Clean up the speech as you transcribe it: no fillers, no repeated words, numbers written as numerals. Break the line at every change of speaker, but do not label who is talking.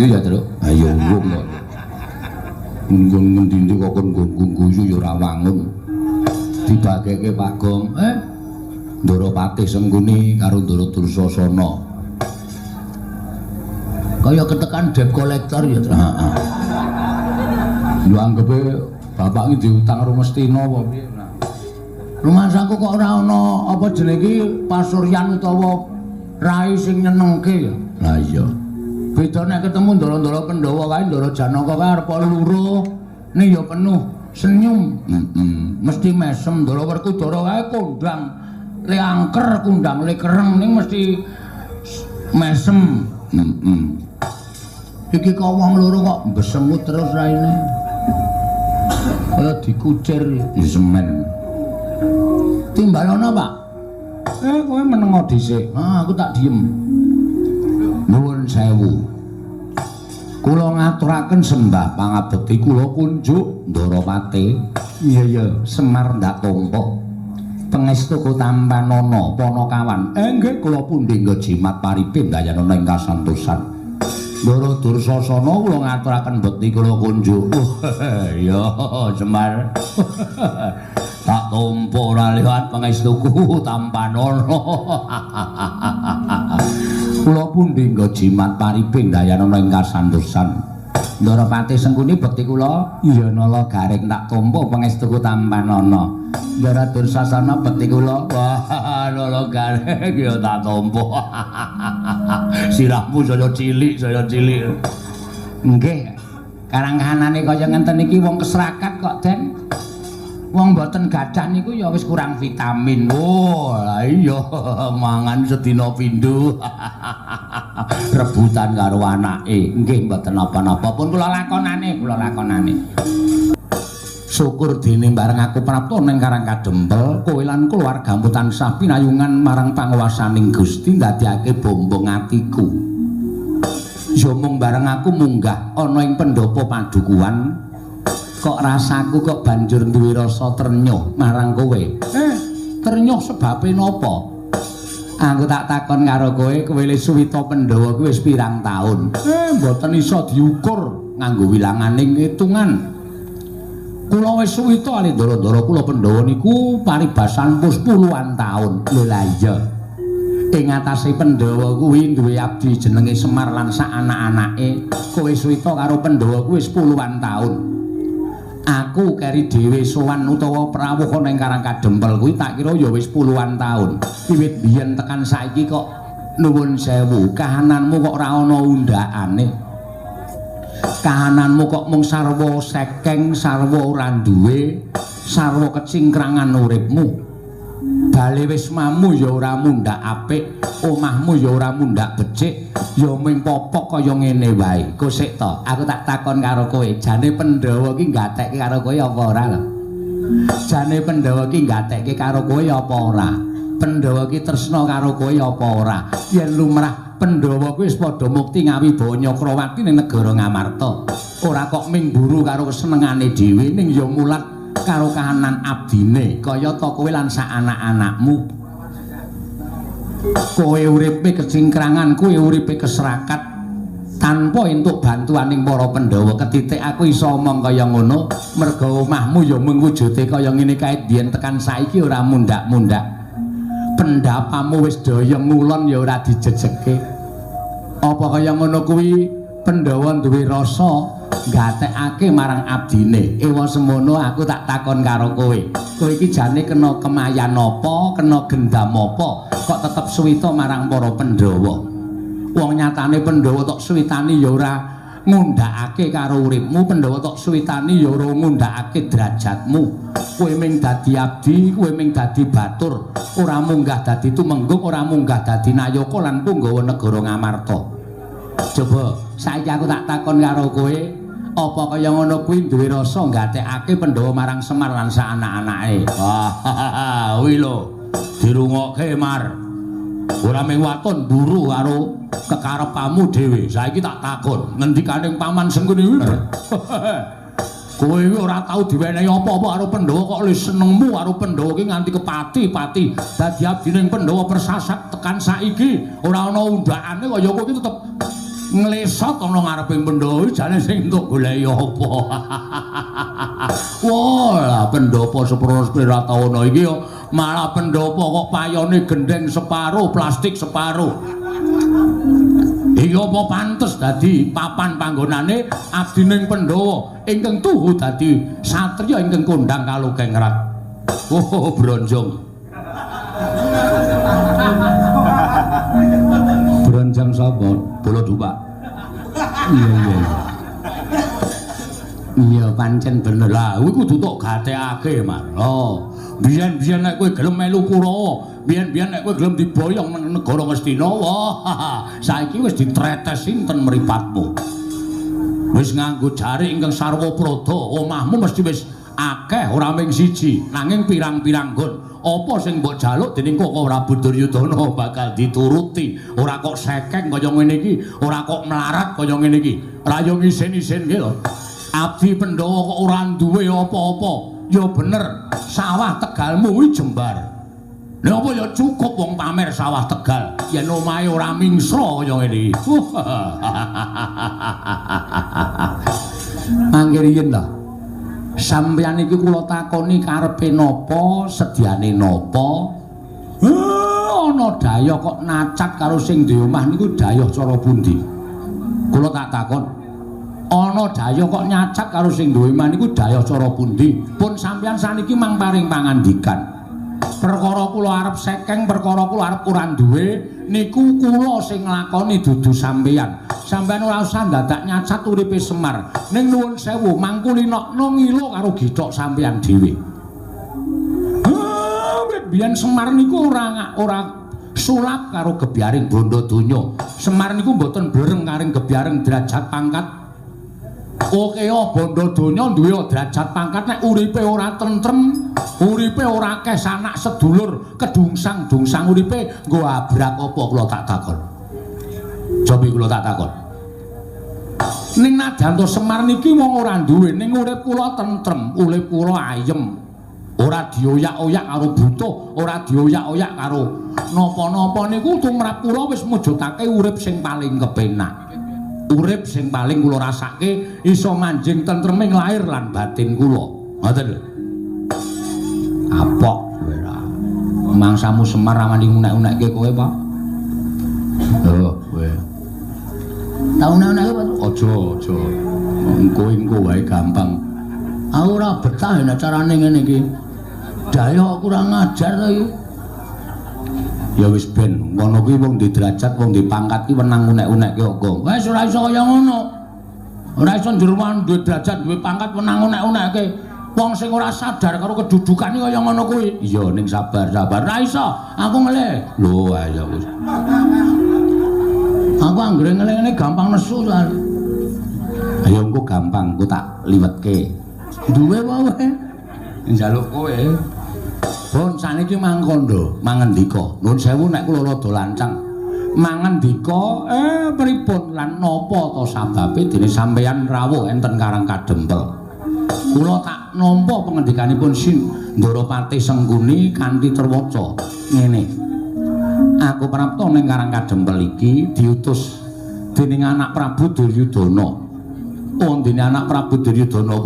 Iya ya, Truk. Ayo wong kok. Nggon ngendi kok kon guyu ya ora wangun. Dibageke Pak Gong. Ndaropati Sengguni karo Ndara Dursasana. Kaya ketekan debt collector ya, Truk. Heeh. Yo anggepe bapak iki diutang Rumestina apa piye? Rumahsaku kok ora ana apa jenenge iki pasuryan utawa rai sing nyenengke ya. Lah iya. Beda nek ketemu ndara-ndara Pandhawa kae Ndara Janaka kae arep luru ning ya penuh senyum. Mesti mesem Ndara Werkudara kae kondang le angker kondang le kereng ning mesti mesem. Iki kok wong loro kok besemut terus raine. Kaya dikucir di semen. Timbalana, Pak. Kowe menengo dhisik. Aku tak diem. Nuwun sewu. Kula ngaturaken sembah pangabekti kula kunjuk Ndaropati. Iya, Semar ndak tompo. Pangestu Tampanana Panakawan. Nggih kula pundi nggo jimat paripin dayanana ing kasantosan. Ndara Dursasana kula ngaturaken bekti kula kunjuk. Iya, Semar. Tak tompo ora liwat pangestuku Tampanana. Kula pundi nggo jimat pariping dayanana ing kasantosan. Ndaropati Sengguni bekti kula iya nala garing tak tompo pangestuku Tampanana. Ndara Dursasana bekti kula wah nala garing ya tak tompo. Sirahmu saya cilik. Nggih. Karang-kahanane kaya ngenten iki wong keserakat kok, Den. Wong mboten gadah niku ya wis kurang vitamin. Oh, lah iya mangan sedina pindho. Rebutan karo anake. Nggih mboten napa-napa pun kula lakonane. Syukur dene bareng aku prapta ning Karang Kadempel, kowe lan keluargamu tansah pinayungan marang panguwasaning Gusti ndadekake bombong atiku. Ya mung bareng aku munggah ana ing pendopo padukuhan. Kok rasaku kok banjur duwe rasa ternyuh marang kowe. Ternyuh sebabe napa? Aku tak takon karo kowe le suwita Pandhawa kuwi wis pirang taun? Mboten iso diukur nganggo wilanganing hitungan. Kula wis suwita ali ndara-ndara kula Pandhawa niku paribasan pus puluhan taun. Lho la iya. Ing atase Pandhawa kuwi duwe abdi jenenge Semar lan sak anak-anake. Kowe suwita karo Pandhawa kuwi wis puluhan taun. Aku keri dhewe sowan utawa prawuh ning Karang Kadempel kuwi tak kira ya wis puluhan taun. Wiwit biyen tekan saiki kok nuwun sewu, kahananmu kok ora ana undhakane. Kahananmu kok mung sarwa sekeng, sarwa ora duwe, sarwa kecingkrangan uripmu. Bale wis mamu ya ora mundhak apik, omahmu ya ora mundhak becik, ya mung popok kaya ngene wae. Kosik to, aku tak takon karo kowe, jane Pandhawa ki gatekke karo kowe apa ora lho? Jane Pandhawa ki gatekke karo kowe apa ora? Pandhawa ki tresna karo kowe apa ora? Yen lumrah Pandhawa kuwi wis padha mukti ngawibawa Nyakrawati ning negara Ngamarta. Ora kok ming buru karo kesenengane dhewe ning ya mulat karo kahanan abdine kaya ta kowe lan sak anak-anakmu. Kowe uripe kecingkrangan, kowe uripe keserakat tanpa entuk bantuaning para Pandhawa. Ketitik aku iso omong kaya ngono merga omahmu ya mung wujude kaya ngene kae biyen tekan saiki ora mundhak-mundhak. Pendapamu wis daya ngulon ya ora dijejeke. Apa kaya ngono kuwi Pandhawa duwe rasa gatekake marang abdine. Ewa semono aku tak takon karo kowe. Kowe iki jane kena kemayan apa, kena gendam apa, kok tetep suwita marang para Pandhawa. Wong nyatane Pandhawa tok suwitani ya ora ngundhakake karo uripmu, Pandhawa tok suwitani ya ora ngundhakake derajatmu. Kowe mung dadi abdi, kowe mung dadi batur, ora munggah dadi tumenggung, ora munggah dadi nayaka lan punggawa negara Ngamarta. Coba saiki aku tak takon karo kowe, apa kaya ngono kuwi duwe rasa gatekake Pandhawa marang Semar lan sak anak-anake. Wah, kuwi lho dirungokke Mar. Ora mung waton buru karo kekarepamu dhewe. Saiki tak takon, ngendikaning Paman Sengguni kuwi. Kowe iki ora tau diwenehi apa-apa karo Pandhawa kok lu senengmu karo Pandhawa ki nganti kepati-pati. Dadi abdining Pandhawa persasat tekan saiki ora ana undhakane kaya kowe iki tetep nglesot ana ngareping Pandhawa jane sing entuk goleki apa. Wah, pendopo sepuro Wiratwana iki malah pendopo kok payone gendeng separo, plastik separo. Iki apa pantes dadi papan panggonane abdining Pandhawa ingkang tuhu dadi satriya ingkang kondhang kalugengrat. Oh, bronjong. Bronjong sapa? Baladupa. Iya. Iya pancen bener lah, kuwi kudu tok gatekake, Mas. Oh, biyen-biyen nek kowe gelem melu Kurawa, biyen-biyen nek kowe gelem diboyong nang negara Ngastina, wah, saiki wis ditretes sinten mripatmu. Wis nganggo jari ingkang sarwa prada, omahmu mesti wis akeh ora mung siji, nanging pirang-pirang nggon. Apa sing mbok jaluk dening Koko Prabu Duryudana bakal dituruti. Ora kok sekeng kaya ngene iki, ora kok melarat kaya ngene iki. Ra yo isin-isin iki lho. Abdi Pandhawa kok ora duwe apa-apa. Ya bener, sawah Tegalmu kuwi jembar. Nek apa ya cukup wong pamer sawah Tegal, yen omahe ora mingsra kaya ngene iki. Mangke riyen lho. Sampeyan iki kula takoni karepe napa, sediane napa? Ana daya kok nacat karo sing duwe omah niku daya cara pundi? Kula tak takon. Ana daya kok nyacat karo sing duwe omah niku daya cara pundi? Pun sampeyan saniki mang paring pangandikan. Perkara kula arep sekeng, perkara kula arep ora duwe niku kula sing nglakoni dudu sampeyan. Sampeyan ora usah dadak nyacat uripe Semar. Ning nuwun sewu, mangkulinokno ngilo karo githok sampeyan dhewe. Biyen Semar niku ora sulap karo gebyaring bondo donya. Semar niku mboten bareng karing gebyaring derajat pangkat. Oke, bondo donya duwe derajat pangkat nek uripe ora tentrem, uripe ora akeh sanak sedulur, kedungsang-dungsang uripe nggo abrak apa kula tak takon. Cobi kula tak takon. Ning Nadanto Semar niki wong ora duwe, ning urip kula tentrem, urip kula ayem. Ora dioyak-oyak karo butuh, ora dioyak-oyak karo napa-napa niku tumrap kula wis mujudake urip sing paling kepenak. Urip sing paling kula rasake iso manjing tentreming lahir lan batin kula. Ngoten lho. Apok kowe ra. Mangsamu Semar ramani unek-unekke kowe, Pak. Lho, kowe. Tau unek-unekke Pak? Aja. Engko wae gampang. Aku ora betah nek carane ngene iki. Daya kurang ajar to iki. Ya wis ben ngono kuwi wong di derajat wong di pangkat ki wenang unek-unekke kok. Wis ora iso kaya ngono. Ora iso njurwan duwe derajat duwe pangkat wenang unek-unekke. Wong sing ora sadar karo kedudukane kaya ngono kuwi. Iya ning sabar. Ora iso. Aku ngelih. Lho ayo wis. Aku anggere ngelih-ngelih gampang nesu soal. Ayo engko gampang engko tak liwetke. Duwe wae. Njaluk kowe. Pun saniki mangkondo, mangendika. Nuwun sewu nek kula rada lancang. Mangendika pripun lan napa ta sababe dene sampeyan rawuh enten Karang Kadempel. Kula tak nampa pengendikanipun Sindorapati Sengkuni kanthi terwaca ngene. Aku prapta ning Karang Kadempel iki diutus dening anak Prabu Duryudana. Ondene anak Prabu Duryudana